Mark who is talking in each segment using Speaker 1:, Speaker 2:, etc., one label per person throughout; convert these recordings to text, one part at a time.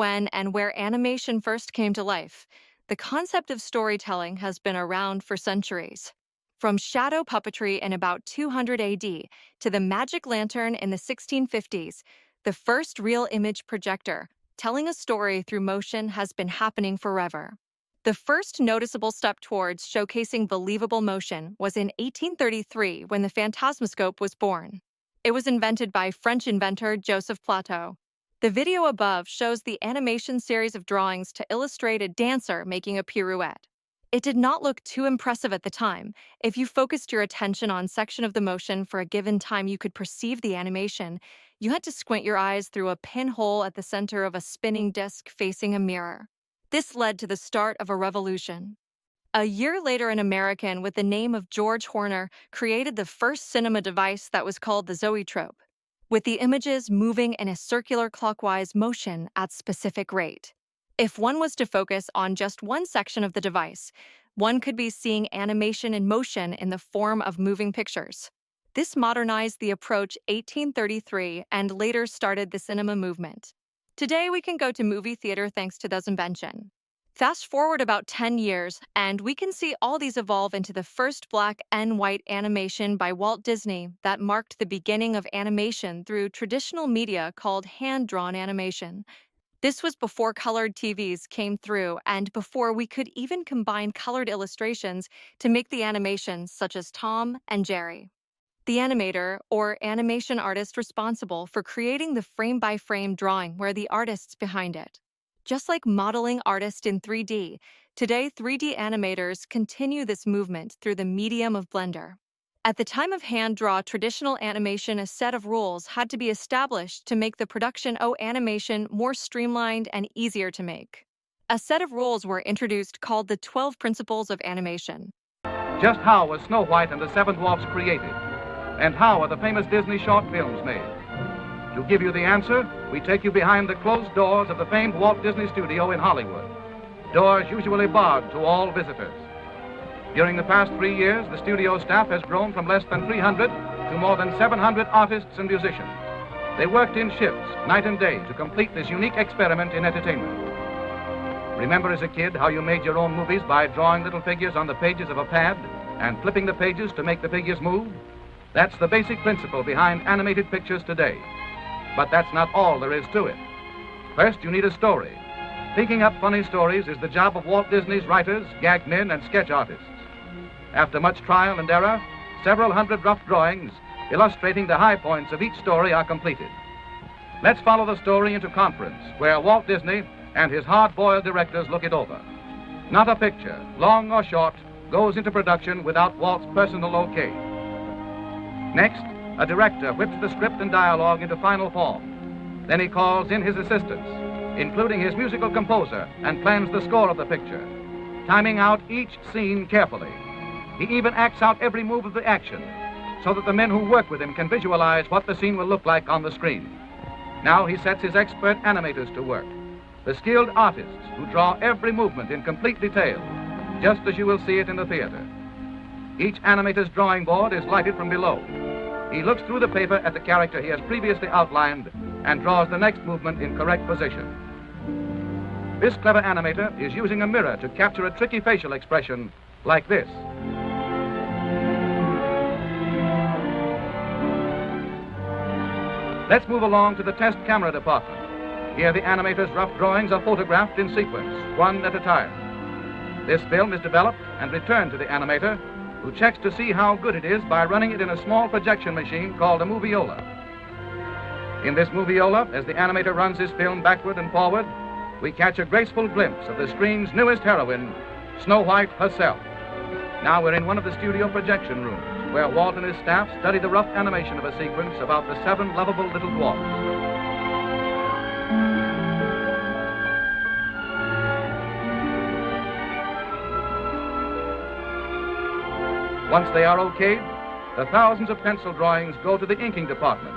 Speaker 1: when and where animation first came to life, the concept of storytelling has been around for centuries. From shadow puppetry in about 200 AD to the magic lantern in the 1650s, the first real image projector, telling a story through motion, has been happening forever. The first noticeable step towards showcasing believable motion was in 1833 when the phantasmoscope was born. It was invented by French inventor Joseph Plateau. The video above shows the animation series of drawings to illustrate a dancer making a pirouette. It did not look too impressive at the time. If you focused your attention on a section of the motion for a given time, you could perceive the animation. You had to squint your eyes through a pinhole at the center of a spinning disc facing a mirror. This led to the start of a revolution. A year later, an American with the name of George Horner created the first cinema device that was called the zoetrope, with the images moving in a circular clockwise motion at specific rate. If one was to focus on just one section of the device, one could be seeing animation in motion in the form of moving pictures. This modernized the approach 1833 and later started the cinema movement. Today, we can go to movie theater thanks to this invention. Fast forward about 10 years, and we can see all these evolve into the first black and white animation by Walt Disney that marked the beginning of animation through traditional media called hand-drawn animation. This was before colored TVs came through and before we could even combine colored illustrations to make the animations such as Tom and Jerry. The animator, or animation artist responsible for creating the frame-by-frame drawing, were the artists behind it. Just like modeling artists in 3D, today 3D animators continue this movement through the medium of Blender. At the time of hand-draw traditional animation, a set of rules had to be established to make the production of animation more streamlined and easier to make. A set of rules were introduced called the 12 Principles of Animation.
Speaker 2: Just how was Snow White and the Seven Dwarfs created? And how are the famous Disney short films made? To give you the answer, we take you behind the closed doors of the famed Walt Disney Studio in Hollywood. Doors usually barred to all visitors. During the past 3 years, the studio staff has grown from less than 300 to more than 700 artists and musicians. They worked in shifts, night and day, to complete this unique experiment in entertainment. Remember as a kid how you made your own movies by drawing little figures on the pages of a pad and flipping the pages to make the figures move? That's the basic principle behind animated pictures today. But that's not all there is to it. First, you need a story. Thinking up funny stories is the job of Walt Disney's writers, gag men, and sketch artists. After much trial and error, several hundred rough drawings illustrating the high points of each story are completed. Let's follow the story into conference, where Walt Disney and his hard-boiled directors look it over. Not a picture, long or short, goes into production without Walt's personal okay. Next, a director whips the script and dialogue into final form. Then he calls in his assistants, including his musical composer, and plans the score of the picture, timing out each scene carefully. He even acts out every move of the action, so that the men who work with him can visualize what the scene will look like on the screen. Now he sets his expert animators to work, the skilled artists who draw every movement in complete detail, just as you will see it in the theater. Each animator's drawing board is lighted from below. He looks through the paper at the character he has previously outlined and draws the next movement in correct position. This clever animator is using a mirror to capture a tricky facial expression like this. Let's move along to the test camera department. Here the animator's rough drawings are photographed in sequence, one at a time. This film is developed and returned to the animator, who checks to see how good it is by running it in a small projection machine called a moviola. In this moviola, as the animator runs his film backward and forward, we catch a graceful glimpse of the screen's newest heroine, Snow White herself. Now we're in one of the studio projection rooms, where Walt and his staff study the rough animation of a sequence about the 7 lovable little dwarfs. Once they are okayed, the thousands of pencil drawings go to the inking department.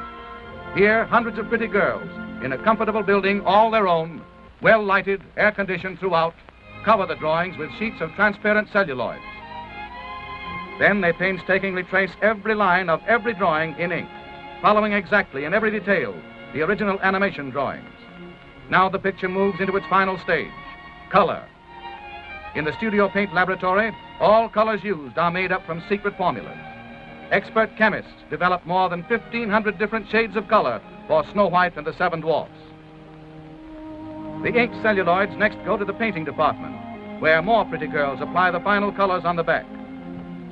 Speaker 2: Here, hundreds of pretty girls, in a comfortable building all their own, well lighted, air-conditioned throughout, cover the drawings with sheets of transparent celluloids. Then they painstakingly trace every line of every drawing in ink, following exactly in every detail the original animation drawings. Now the picture moves into its final stage, color. In the studio paint laboratory, all colors used are made up from secret formulas. Expert chemists develop more than 1,500 different shades of color for Snow White and the Seven Dwarfs. The inked celluloids next go to the painting department, where more pretty girls apply the final colors on the back.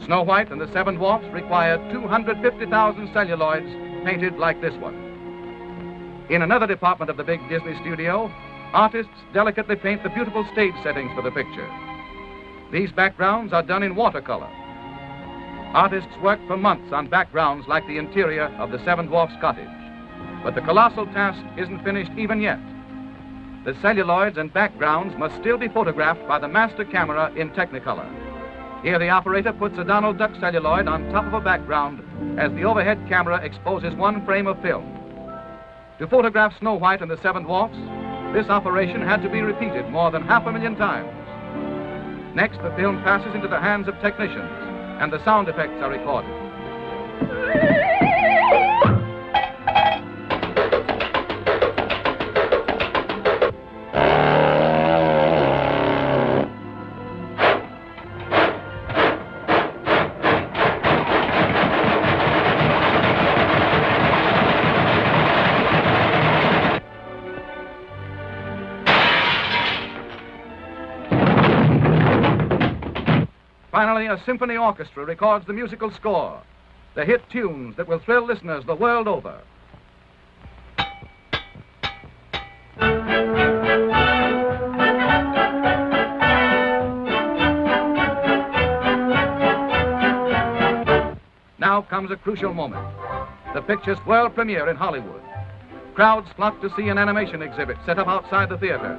Speaker 2: Snow White and the Seven Dwarfs required 250,000 celluloids painted like this one. In another department of the big Disney studio, artists delicately paint the beautiful stage settings for the picture. These backgrounds are done in watercolor. Artists work for months on backgrounds like the interior of the Seven Dwarfs cottage. But the colossal task isn't finished even yet. The celluloids and backgrounds must still be photographed by the master camera in Technicolor. Here the operator puts a Donald Duck celluloid on top of a background as the overhead camera exposes one frame of film. To photograph Snow White and the Seven Dwarfs, this operation had to be repeated more than 500,000 times. Next, the film passes into the hands of technicians, and the sound effects are recorded. Finally, a symphony orchestra records the musical score, the hit tunes that will thrill listeners the world over. Now comes a crucial moment, the picture's world premiere in Hollywood. Crowds flock to see an animation exhibit set up outside the theater.